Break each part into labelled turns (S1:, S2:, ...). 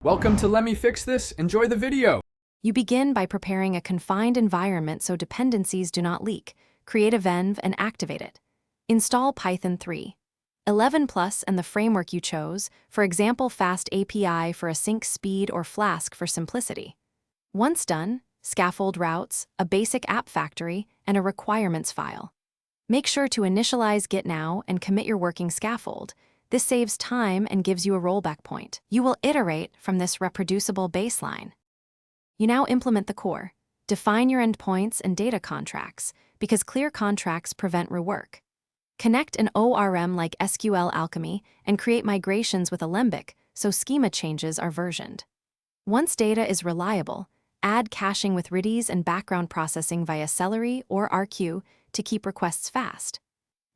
S1: Welcome to Let Me Fix This. Enjoy the video.
S2: You begin by preparing a confined environment so dependencies do not leak. Create a venv and activate it. Install Python 3. 11 Plus and the framework you chose, for example Fast API for async speed or Flask for simplicity. Once done, scaffold routes, a basic app factory, and a requirements file. Make sure to initialize Git now and commit your working scaffold. This saves time and gives you a rollback point. You will iterate from this reproducible baseline. You now implement the core. Define your endpoints and data contracts, because clear contracts prevent rework. Connect an ORM like SQL Alchemy and create migrations with Alembic so schema changes are versioned. Once data is reliable, add caching with Redis and background processing via Celery or RQ to keep requests fast.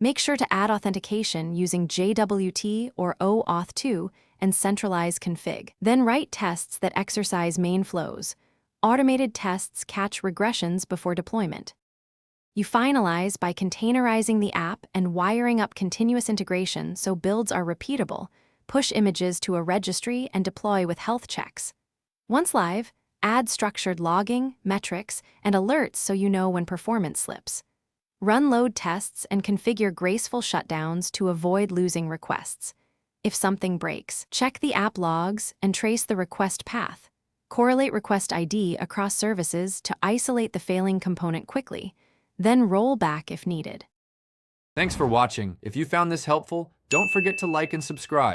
S2: Make sure to add authentication using JWT or OAuth2 and centralize config. Then write tests that exercise main flows. Automated tests catch regressions before deployment. You finalize by containerizing the app and wiring up continuous integration so builds are repeatable, push images to a registry and deploy with health checks. Once live, add structured logging, metrics, and alerts so you know when performance slips. Run load tests and configure graceful shutdowns to avoid losing requests. If something breaks, check the app logs and trace the request path. Correlate request ID across services to isolate the failing component quickly, then roll back if needed.
S1: Thanks for watching. If you found this helpful, don't forget to like and subscribe.